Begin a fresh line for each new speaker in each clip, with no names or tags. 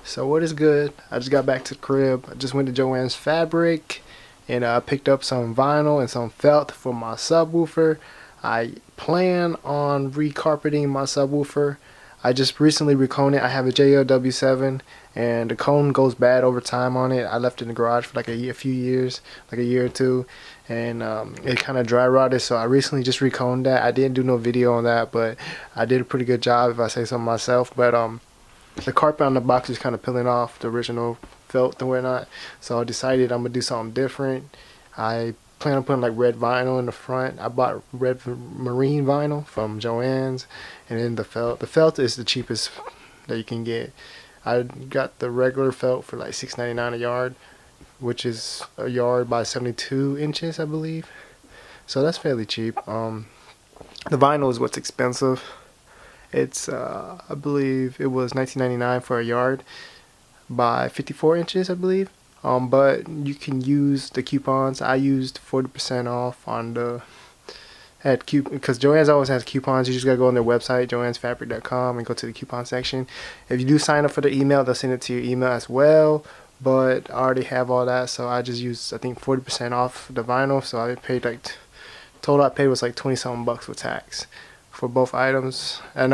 So what is good? I just got back to the crib. I just went to Joann's Fabric and I picked up some vinyl and some felt for my subwoofer. I plan on recarpeting my subwoofer. I just recently reconed it. I have a JLW7 and the cone goes bad over time on it. I left it in the garage for like a few years, like a year or two, and it kind of dry rotted, so I recently just reconed that. I didn't do no video on that, but I did a pretty good job if I say so myself. But the carpet on the box is kind of peeling off the original felt and whatnot, so I decided I'm gonna do something different. I plan on putting like red vinyl in the front. I bought red marine vinyl from Joann's, and then the felt is the cheapest that you can get. I got the regular felt for like $6.99 a yard, which is a yard by 72 inches, I believe, so that's fairly cheap. The vinyl is what's expensive. It's I believe it was $19.99 for a yard by 54 inches, I believe. But you can use the coupons. I used 40% off on the because Joann's always has coupons. You just gotta go on their website, joannsfabric.com, and go to the coupon section. If you do sign up for the email, they'll send it to your email as well. But I already have all that, so I just used, I think, 40% off the vinyl. So I paid like, total I paid was like 20 something bucks with tax for both items. And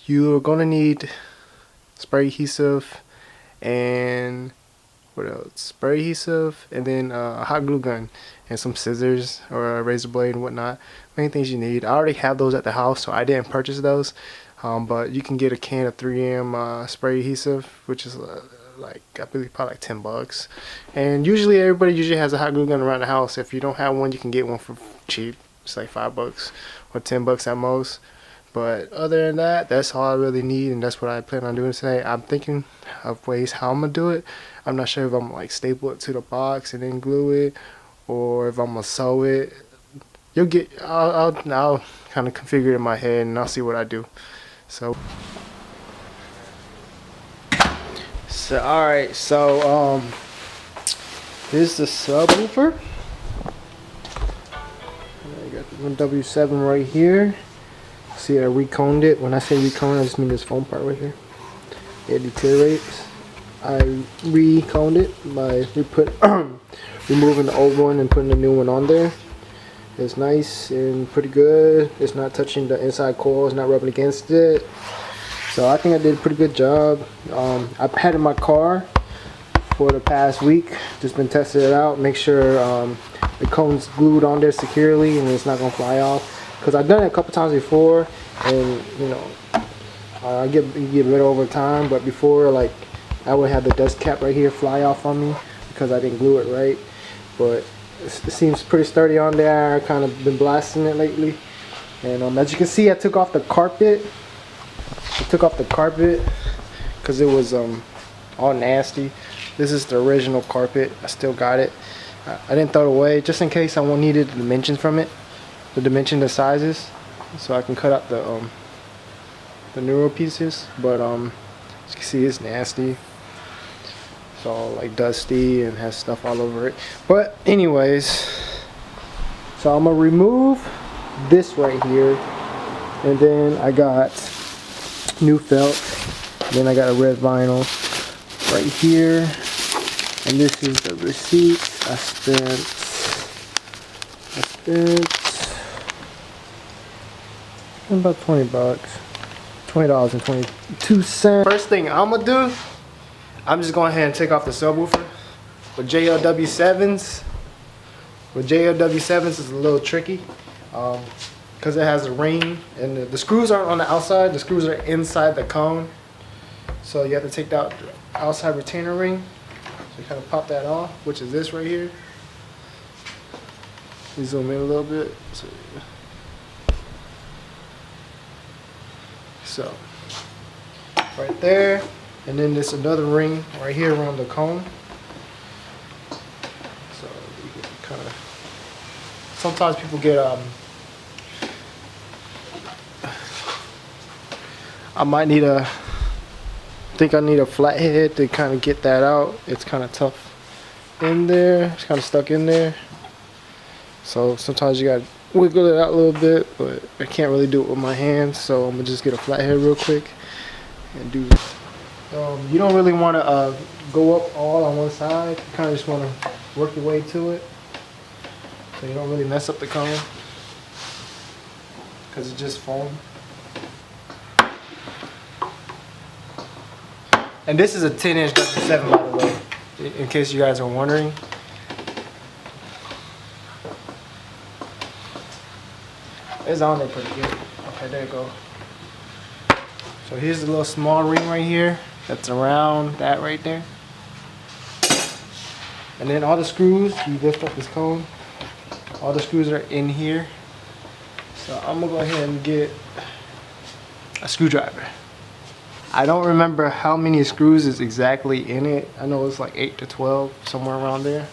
you're gonna need spray adhesive and what else? Spray adhesive, and then a hot glue gun and some scissors or a razor blade and whatnot. Main things you need. I already have those at the house, so I didn't purchase those. But you can get a can of 3M spray adhesive, which is like, I believe, probably like 10 bucks. And everybody usually has a hot glue gun around the house. If you don't have one, you can get one for cheap. It's like 5 bucks or 10 bucks at most. But other than that, that's all I really need, and that's what I plan on doing today. I'm thinking of ways how I'm gonna do it. I'm not sure if I'm gonna like staple it to the box and then glue it, or if I'm gonna sew it. You'll get. I'll kind of configure it in my head, and I'll see what I do. So all right. So here's the subwoofer. I got the W7 right here. See, I reconed it. When I say reconed, I just mean this foam part right here. It deteriorates. I reconed it by removing the old one and putting the new one on there. It's nice and pretty good. It's not touching the inside coil. It's not rubbing against it. So I think I did a pretty good job. I've had it in my car for the past week. Just been testing it out. Make sure the cone's glued on there securely and it's not gonna fly off. Because I've done it a couple times before, and you know, I get better over time. But before, like, I would have the dust cap right here fly off on me because I didn't glue it right. But it seems pretty sturdy on there. I've kind of been blasting it lately, and as you can see, I took off the carpet. Because it was all nasty. This is the original carpet. I still got it. I didn't throw it away just in case I won't need the dimensions from it. The sizes, so I can cut out the newer pieces. But as you can see, it's nasty. It's all like dusty and has stuff all over it. But anyways, so I'm gonna remove this right here, and then I got new felt. Then I got a red vinyl right here, and this is the receipt. I spent about 20 bucks, $20.22. First thing I'm gonna do, I'm just going ahead and take off the subwoofer. With JLW7s, is a little tricky because it has a ring, and the screws aren't on the outside. The screws are inside the cone, so you have to take out the outside retainer ring. So you kind of pop that off, which is this right here. Let me zoom in a little bit. So right there, and then there's another ring right here around the cone. So you can kind of, sometimes people get I think I need a flathead to kind of get that out. It's kind of tough in there. It's kind of stuck in there. So sometimes you got to wiggle it out a little bit, but I can't really do it with my hands, so I'm gonna just get a flathead real quick and do You don't really want to go up all on one side. You kind of just want to work your way to it, so you don't really mess up the cone, because it's just foam. And this is a 10-inch W7, by the way, in case you guys are wondering. It's on there pretty good. Okay, there you go. So here's the little small ring right here that's around that right there. And then all the screws, you lift up this cone, all the screws are in here. So I'm gonna go ahead and get a screwdriver. I don't remember how many screws is exactly in it. I know it's like 8 to 12, somewhere around there.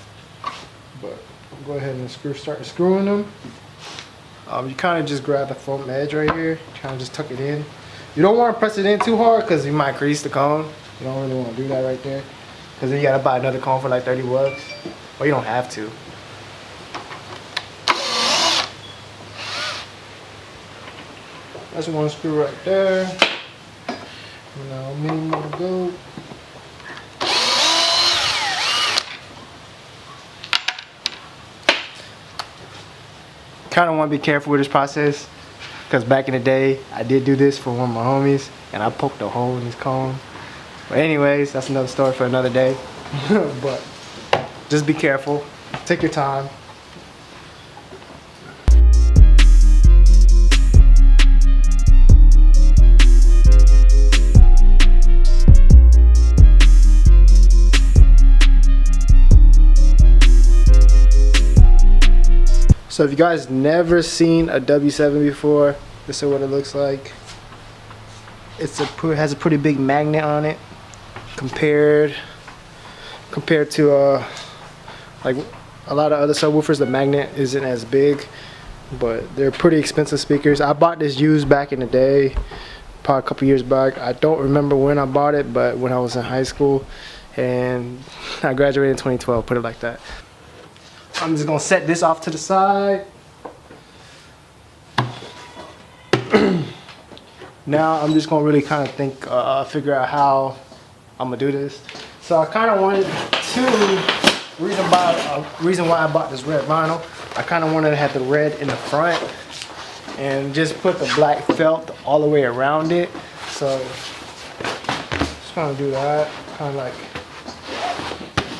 But I'll go ahead and start screwing them. You kind of just grab the foam edge right here, kind of just tuck it in. You don't want to press it in too hard because you might crease the cone. You don't really want to do that right there, because then you gotta buy another cone for like 30 bucks. Well, you don't have to. That's one screw right there. Now, many more to go. Kind of want to be careful with this process, because back in the day I did do this for one of my homies and I poked a hole in his cone. But anyways, that's another story for another day. But just be careful, take your time. So if you guys never seen a W7 before, this is what it looks like. It has a pretty big magnet on it compared to like a lot of other subwoofers. The magnet isn't as big, but they're pretty expensive speakers. I bought this used back in the day, probably a couple years back. I don't remember when I bought it, but when I was in high school, and I graduated in 2012, put it like that. I'm just gonna set this off to the side. Now I'm just gonna really kind of figure out how I'm gonna do this. So I kind of wanted reason why I bought this red vinyl. I kind of wanted to have the red in the front and just put the black felt all the way around it. So just gonna do that, kind of like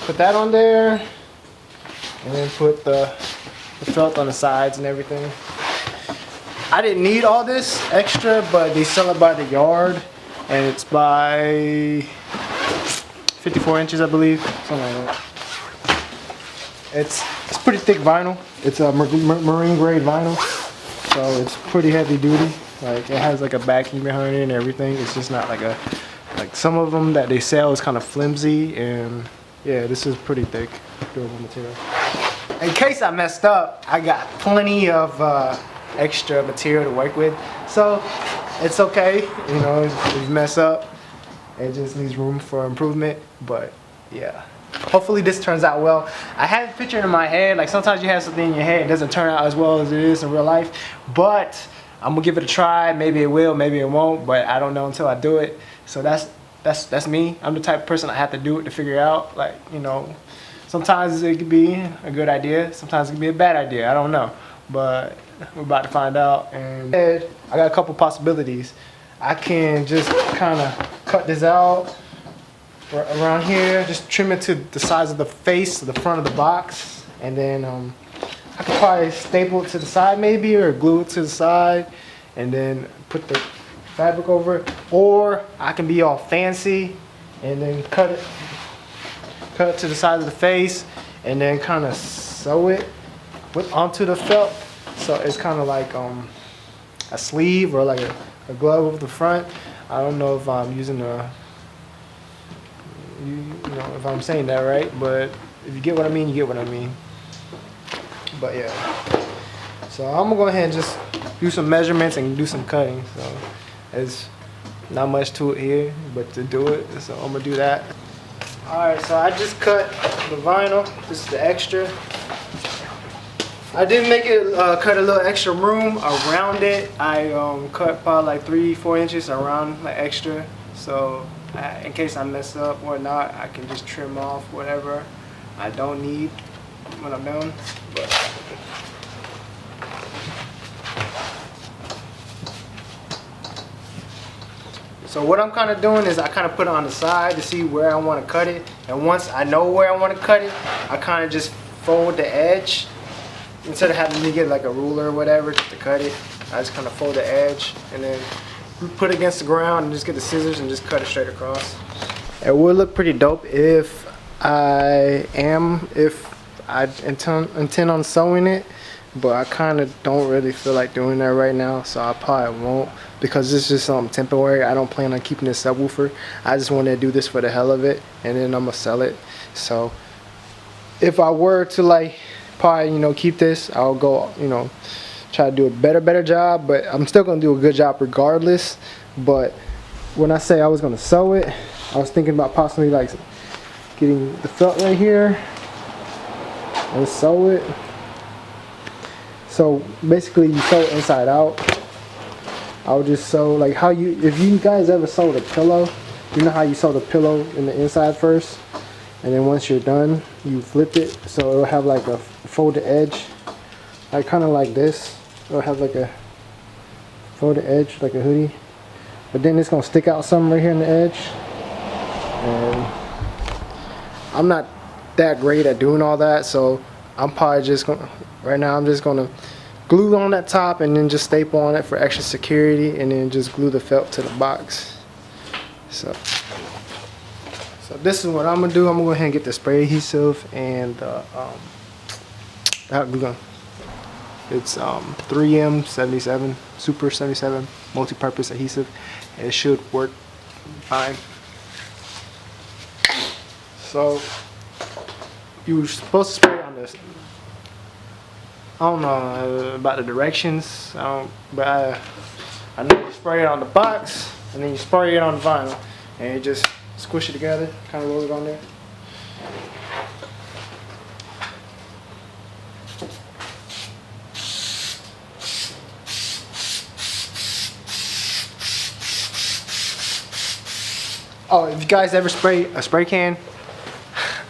put that on there. And then put the felt on the sides and everything. I didn't need all this extra, but they sell it by the yard, and it's by 54 inches, I believe, something like that. It's pretty thick vinyl. It's a marine grade vinyl, so it's pretty heavy duty. Like, it has like a backing behind it and everything. It's just not like some of them that they sell is kind of flimsy, and yeah, this is pretty thick, durable material. In case I messed up, I got plenty of extra material to work with, so it's okay. You know, if you mess up, it just needs room for improvement. But yeah, hopefully this turns out well. I had a picture in my head. Like, sometimes you have something in your head, it doesn't turn out as well as it is in real life, but I'm gonna give it a try. Maybe it will, maybe it won't, but I don't know until I do it. So that's me. I'm the type of person I have to do it to figure out. Like, you know, sometimes it could be a good idea, sometimes it could be a bad idea, I don't know. But we're about to find out. And I got a couple possibilities. I can just kind of cut this out around here, just trim it to the size of the face, the front of the box, and then I could probably staple it to the side maybe, or glue it to the side, and then put the fabric over it. Or I can be all fancy and then cut it to the side of the face, and then kind of sew it onto the felt, so it's kind of like a sleeve or like a glove over the front. I don't know if I'm using if I'm saying that right, but if you get what I mean, you get what I mean. But yeah, so I'm gonna go ahead and just do some measurements and do some cutting. So there's not much to it here, but to do it, so I'm gonna do that. Alright, so I just cut the vinyl. This is the extra. I did make it cut a little extra room around it. I cut probably like 3-4 inches around like extra. So In case I mess up or not, I can just trim off whatever I don't need when I'm done. But so what I'm kind of doing is I kind of put it on the side to see where I want to cut it, and once I know where I want to cut it, I kind of just fold the edge instead of having to get like a ruler or whatever just to cut it. I just kind of fold the edge and then put it against the ground and just get the scissors and just cut it straight across. It would look pretty dope if I intend on sewing it, but I kind of don't really feel like doing that right now, so I probably won't, because this is just something temporary. I don't plan on keeping this subwoofer. I just want to do this for the hell of it, and then I'm gonna sell it. So if I were to like probably, you know, keep this, I'll go, you know, try to do a better job, but I'm still gonna do a good job regardless. But when I say I was gonna sew it, I was thinking about possibly like getting the felt right here and sew it. So basically you sew it inside out. I would just sew like how you, if you guys ever sewed a pillow, you know how you sew the pillow in the inside first, and then once you're done you flip it so it'll have like a folded edge, like kind of like this. It'll have like a folded edge like a hoodie, but then it's gonna stick out something right here in the edge. And I'm not that great at doing all that, so I'm probably just gonna, right now I'm just gonna glue on that top and then just staple on it for extra security, and then just glue the felt to the box. So this is what I'm gonna do. I'm gonna go ahead and get the spray adhesive and that glue gun. It's 3M 77 Super 77 multi-purpose adhesive. It should work fine. So you're supposed to spray on this. I don't know about the directions, but I know you spray it on the box and then you spray it on the vinyl, and you just squish it together, kind of roll it on there. Oh, if you guys ever spray a spray can,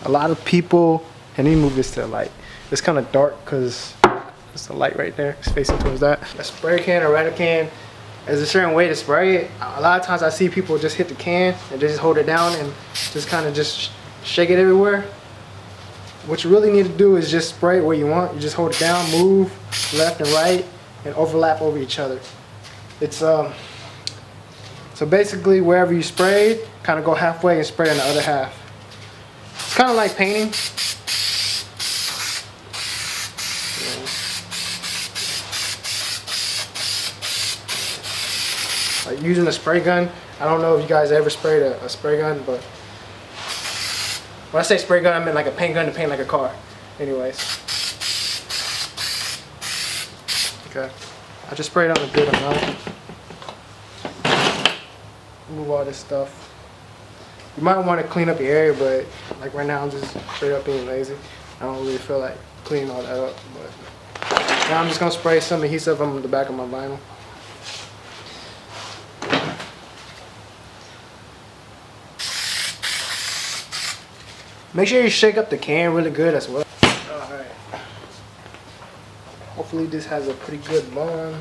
a lot of people, and let me move this to the light. It's kind of dark because there's the light right there. It's facing towards that. A spray can or rattle can, there's a certain way to spray it. A lot of times I see people just hit the can and just hold it down and just kind of just shake it everywhere. What you really need to do is just spray it where you want. You just hold it down, move left and right, and overlap over each other. It's so basically wherever you sprayed, kind of go halfway and spray on the other half. It's kind of like painting. Like using a spray gun. I don't know if you guys ever sprayed a spray gun, but when I say spray gun, I mean like a paint gun to paint like a car. Anyways. Okay. I just sprayed on a good amount. Move all this stuff. You might want to clean up your area, but like right now I'm just straight up being lazy. I don't really feel like cleaning all that up, but now I'm just gonna spray some adhesive on the back of my vinyl. Make sure you shake up the can really good as well. Alright. Hopefully this has a pretty good bond.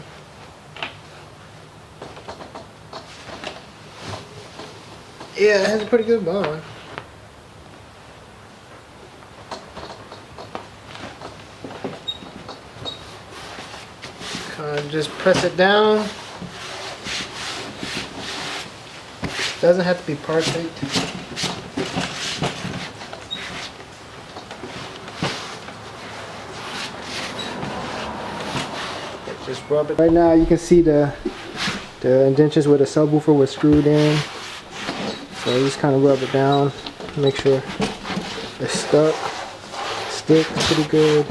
Yeah, it has a pretty good bond. Kind of just press it down. Doesn't have to be perfect. Just rub it. Right now you can see the indentions where the subwoofer was screwed in. So just kind of rub it down, make sure it's stuck. Sticks pretty good.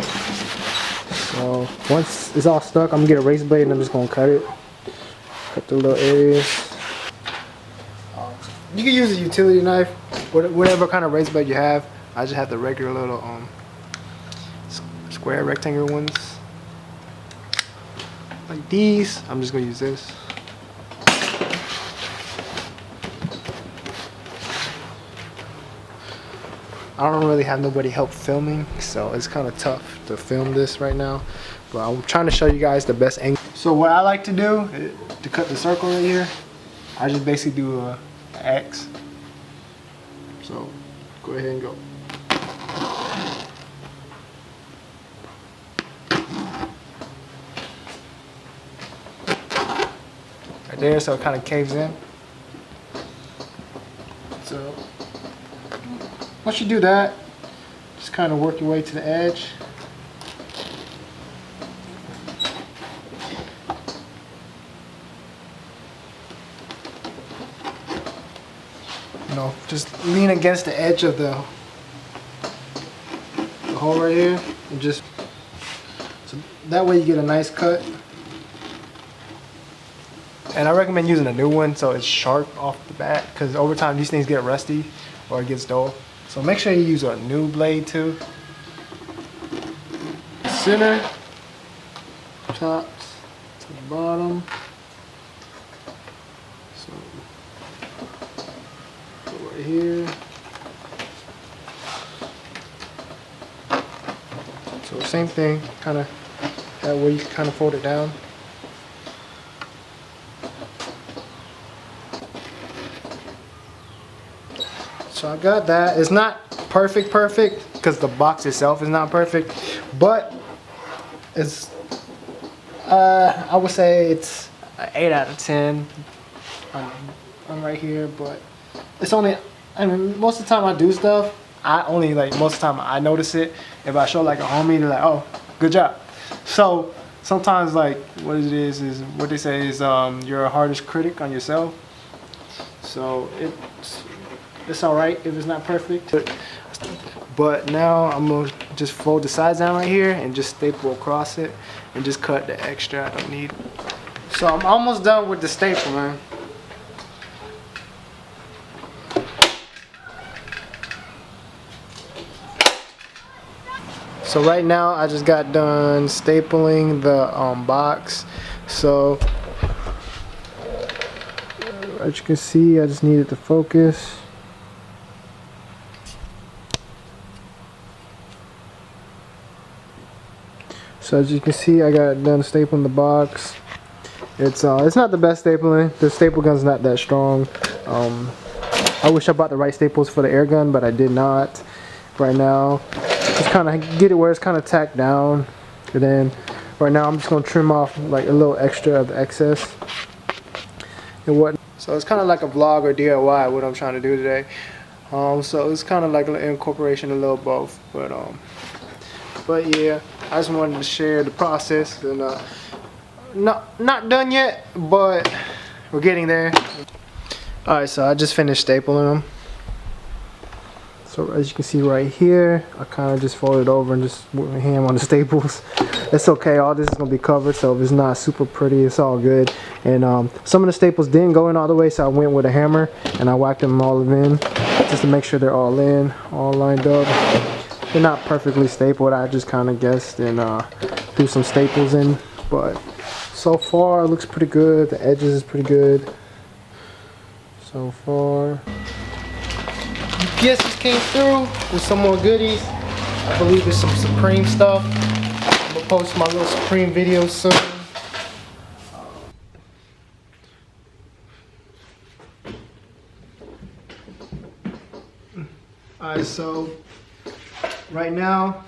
So once it's all stuck, I'm gonna get a razor blade and I'm just gonna cut it. Cut the little areas. You can use a utility knife, whatever kind of razor blade you have. I just have the regular little square rectangular ones. Like these, I'm just gonna use this. I don't really have nobody help filming, so it's kind of tough to film this right now. But I'm trying to show you guys the best angle. So what I like to do to cut the circle right here, I just basically do a X. So go ahead and go. Right there, so it kind of caves in. So once you do that, just kind of work your way to the edge. You know, just lean against the edge of the hole right here, and just so that way you get a nice cut. And I recommend using a new one so it's sharp off the bat, because over time these things get rusty or it gets dull. So make sure you use a new blade too. Center, tops to the bottom. So go right here. So same thing, kind of that way you can kind of fold it down. So I got that. It's not perfect because the box itself is not perfect, but it's I would say it's an 8 out of 10 on right here. But it's only, I mean, most of the time I do stuff, I only like, most of the time I notice it. If I show like a homie, they're like, oh, good job. So sometimes like what it is what they say is you're a hardest critic on yourself. So it's alright if it's not perfect. But now I'm gonna just fold the sides down right here and just staple across it and just cut the extra I don't need. So I'm almost done with the staple, man. So right now I just got done stapling the box. So as you can see, I just needed to focus. So as you can see, I got done stapling the box. It's not the best stapling. The staple gun's not that strong. I wish I bought the right staples for the air gun, but I did not. Right now, just kind of get it where it's kind of tacked down. And then right now I'm just gonna trim off like a little extra of the excess and what. So it's kind of like a vlog or DIY what I'm trying to do today. So it's kind of like an incorporation, a little both. But yeah, I just wanted to share the process, and not done yet, but we're getting there. Alright, so I just finished stapling them. So as you can see right here, I kind of just folded over and just put my hand on the staples. It's okay, all this is going to be covered, so if it's not super pretty, it's all good. And some of the staples didn't go in all the way, so I went with a hammer and I whacked them all in just to make sure they're all in, all lined up. They're not perfectly stapled, I just kind of guessed and threw some staples in. But so far it looks pretty good, the edges is pretty good so far. Guesses came through with some more goodies. I believe it's some Supreme stuff. I'm gonna post my little Supreme video soon. Alright, so right now,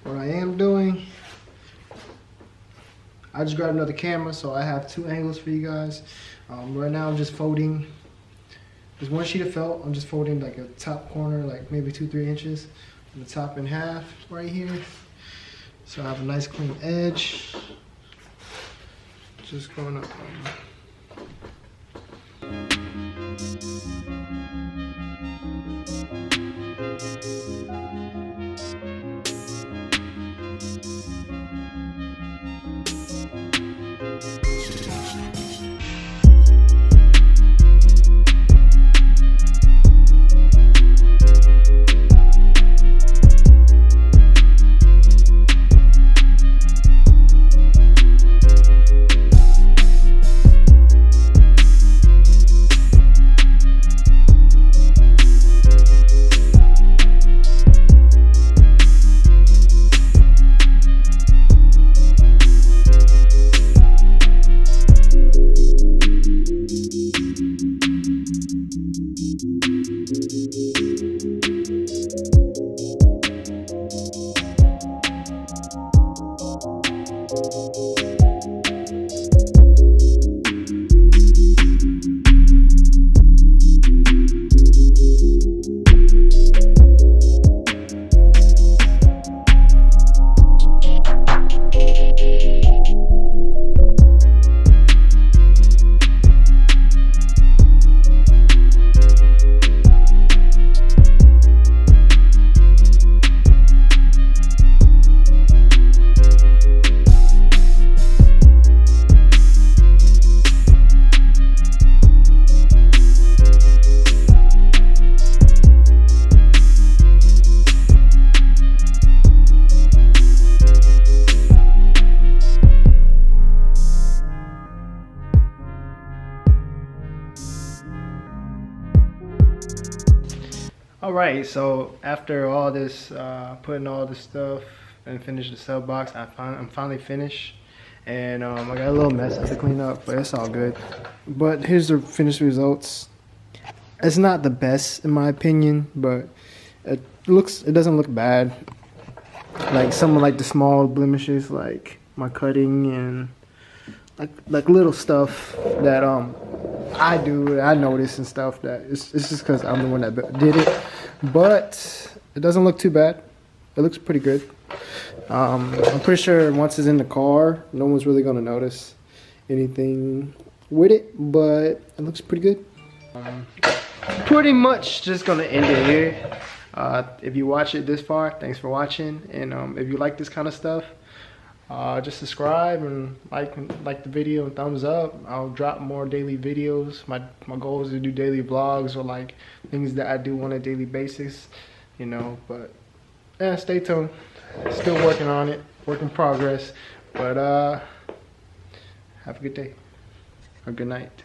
what I am doing, I just grabbed another camera, so I have 2 angles for you guys. Right now I'm just folding. There's 1 sheet of felt. I'm just folding like a top corner, like maybe 2-3 inches, and the top in half right here. So I have a nice clean edge. Just going up. Alright, so after all this, putting all this stuff and finish the sub box, I'm finally finished. And I got a little mess to clean up, but it's all good. But here's the finished results. It's not the best in my opinion, but it doesn't look bad. Like some of like the small blemishes, like my cutting and like little stuff that I notice and stuff, that it's just because I'm the one that did it. But it doesn't look too bad. It looks pretty good. I'm pretty sure once it's in the car, no one's really gonna notice anything with it, but it looks pretty good. Pretty much just gonna end it here. If you watch it this far, thanks for watching. And if you like this kind of stuff, just subscribe and like the video and thumbs up. I'll drop more daily videos. My goal is to do daily vlogs or like things that I do on a daily basis, you know. But yeah, stay tuned. Still working on it, work in progress. But have a good day or good night.